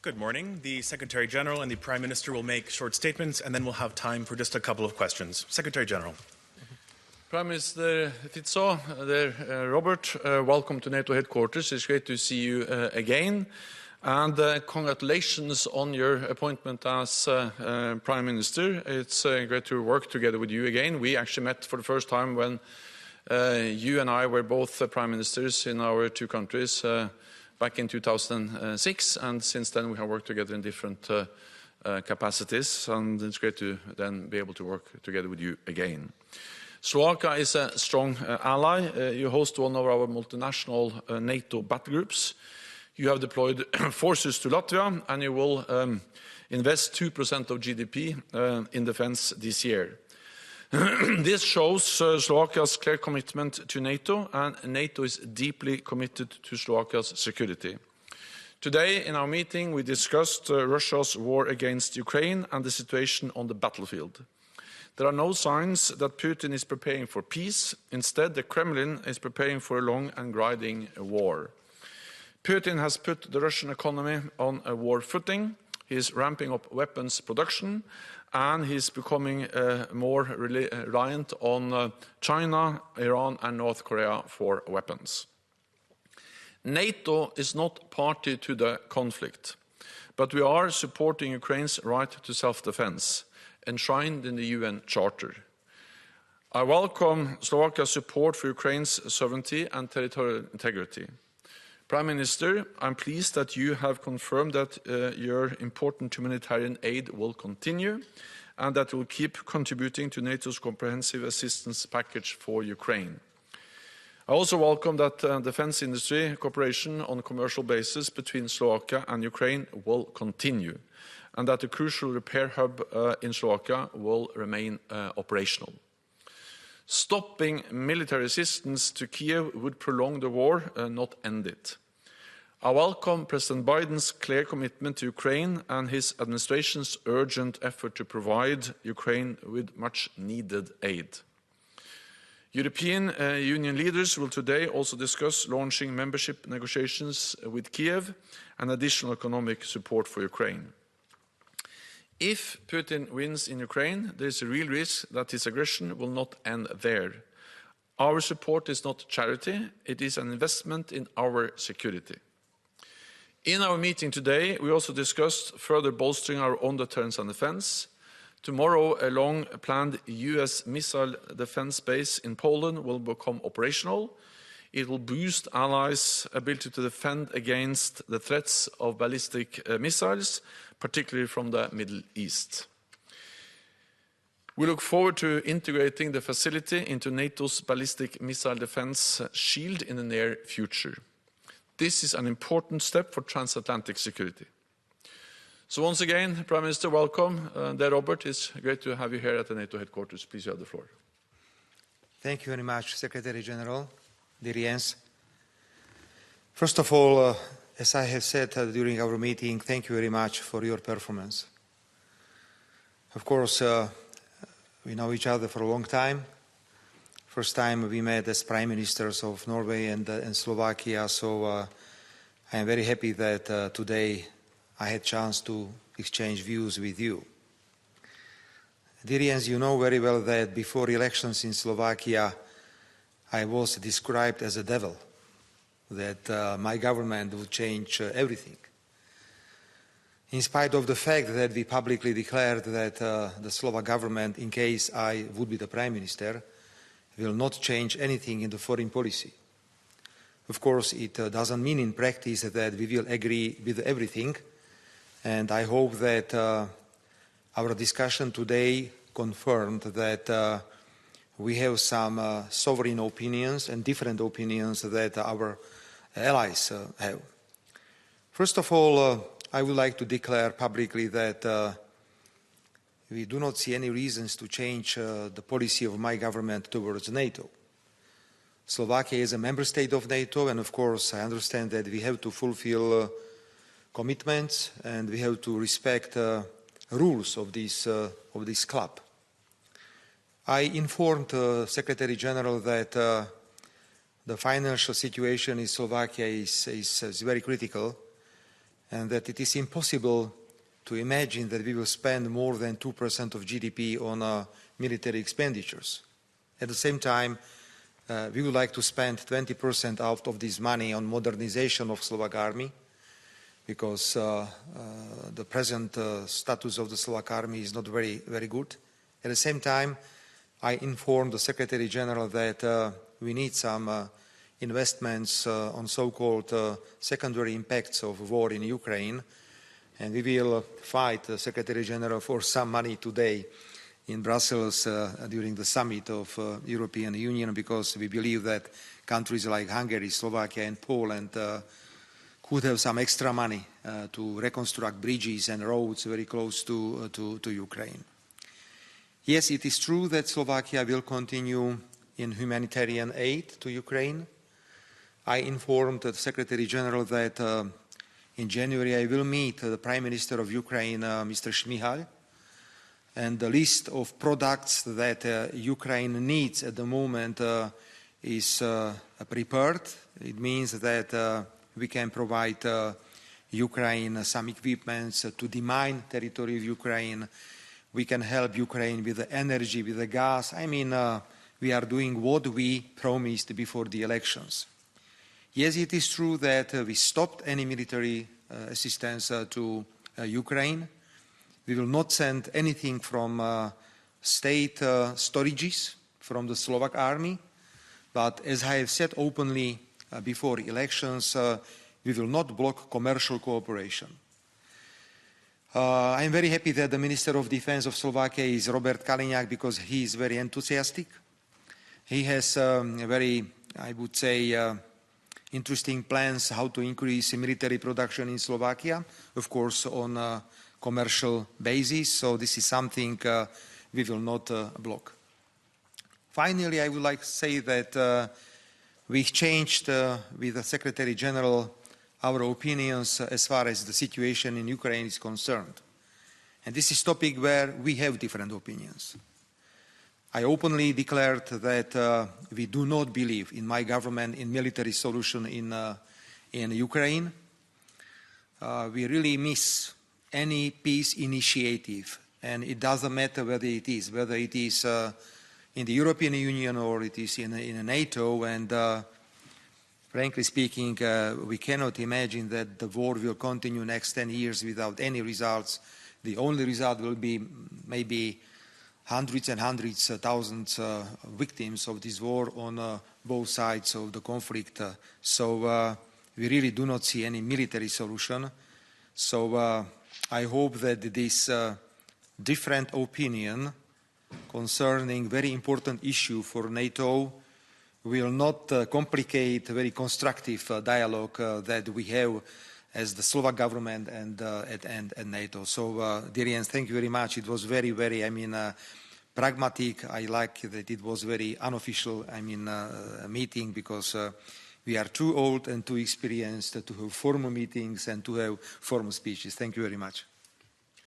Good morning. The Secretary General and the Prime Minister will make short statements, and then we'll have time for just a couple of questions. Secretary General. Prime Minister Fico, Robert, welcome to NATO headquarters. It's great to see you again. And congratulations on your appointment as Prime Minister. It's great to work together with you again. We actually met for the first time when you and I were both Prime Ministers in our two countries back in 2006. And since then we have worked together in different capacities. And it's great to then be able to work together with you again. Slovakia is a strong ally. You host one of our multinational NATO battle groups. You have deployed forces to Latvia, and you will invest 2% of GDP in defense this year. This shows Slovakia's clear commitment to NATO, and NATO is deeply committed to Slovakia's security. Today, in our meeting, we discussed Russia's war against Ukraine and the situation on the battlefield. There are no signs that Putin is preparing for peace. Instead, the Kremlin is preparing for a long and grinding war. Putin has put the Russian economy on a war footing. He is ramping up weapons production, and he is becoming more reliant on China, Iran, and North Korea for weapons. NATO is not party to the conflict, but we are supporting Ukraine's right to self-defense, enshrined in the UN Charter. I welcome Slovakia's support for Ukraine's sovereignty and territorial integrity. Prime Minister, I'm pleased that you have confirmed that your important humanitarian aid will continue and that you will keep contributing to NATO's comprehensive assistance package for Ukraine. I also welcome that defense industry cooperation on a commercial basis between Slovakia and Ukraine will continue, and that the crucial repair hub in Slovakia will remain operational. Stopping military assistance to Kiev would prolong the war, not end it. I welcome President Biden's clear commitment to Ukraine and his administration's urgent effort to provide Ukraine with much-needed aid. European Union leaders will today also discuss launching membership negotiations with Kiev and additional economic support for Ukraine. If Putin wins in Ukraine, there is a real risk that his aggression will not end there. Our support is not charity, it is an investment in our security. In our meeting today, we also discussed further bolstering our own deterrence and defense. Tomorrow, a long-planned US missile defense base in Poland will become operational. It will boost allies' ability to defend against the threats of ballistic missiles, particularly from the Middle East. We look forward to integrating the facility into NATO's ballistic missile defense shield in the near future. This is an important step for transatlantic security. So once again, Prime Minister, welcome. Robert, it's great to have you here at the NATO headquarters. Please, you have the floor. Thank you very much, Secretary General, dear Jens. First of all, as I have said during our meeting, thank you very much for your performance. Of course, we know each other for a long time. First time we met as Prime Ministers of Norway and Slovakia, so I am very happy that today I had a chance to exchange views with you. Dear Jens, you know very well that before elections in Slovakia, I was described as a devil, that my government would change everything. In spite of the fact that we publicly declared that the Slovak government, in case I would be the Prime Minister, will not change anything in the foreign policy. Of course, it doesn't mean in practice that we will agree with everything, and I hope that our discussion today confirmed that we have some sovereign opinions and different opinions that our allies have. First of all, I would like to declare publicly that we do not see any reasons to change the policy of my government towards NATO. Slovakia is a member state of NATO, and of course I understand that we have to fulfill commitments and we have to respect rules of this club. I informed Secretary General that the financial situation in Slovakia is very critical, and that it is impossible to imagine that we will spend more than 2% of GDP on military expenditures. At the same time, we would like to spend 20% out of this money on modernization of Slovak army, because the present status of the Slovak army is not very good. At the same time, I informed the Secretary General that we need some investments on so-called secondary impacts of war in Ukraine, and we will fight the Secretary General for some money today in Brussels during the summit of European Union, because we believe that countries like Hungary, Slovakia and Poland could have some extra money to reconstruct bridges and roads very close to Ukraine. Yes, it is true that Slovakia will continue in humanitarian aid to Ukraine. I informed the Secretary General that in January I will meet the Prime Minister of Ukraine, Mr. Šmyhal, and the list of products that Ukraine needs at the moment is prepared. It means that we can provide Ukraine some equipments to demine territory of Ukraine. We can help Ukraine with the energy, with the gas. I mean, we are doing what we promised before the elections. Yes, it is true that we stopped any military assistance to Ukraine. We will not send anything from state storages from the Slovak army. But as I have said openly before elections, we will not block commercial cooperation. I am very happy that the Minister of Defense of Slovakia is Robert Kaliňák, because he is very enthusiastic. He has very, I would say, interesting plans how to increase military production in Slovakia, of course on a commercial basis. So this is something we will not block. Finally, I would like to say that we exchanged with the Secretary General our opinions as far as the situation in Ukraine is concerned. And this is a topic where we have different opinions. I openly declared that we do not believe in my government in military solution in Ukraine. We really miss any peace initiative, and it doesn't matter whether it is in the European Union or it is in NATO, and frankly speaking, we cannot imagine that the war will continue next 10 years without any results. The only result will be maybe hundreds and hundreds of thousands victims of this war on both sides of the conflict. So we really do not see any military solution. So I hope that this different opinion concerning very important issue for NATO will not complicate very constructive dialogue that we have as the Slovak government and NATO. So, dear Jens, thank you very much. It was very, pragmatic. I like that it was very unofficial, meeting, because we are too old and too experienced to have formal meetings and to have formal speeches. Thank you very much.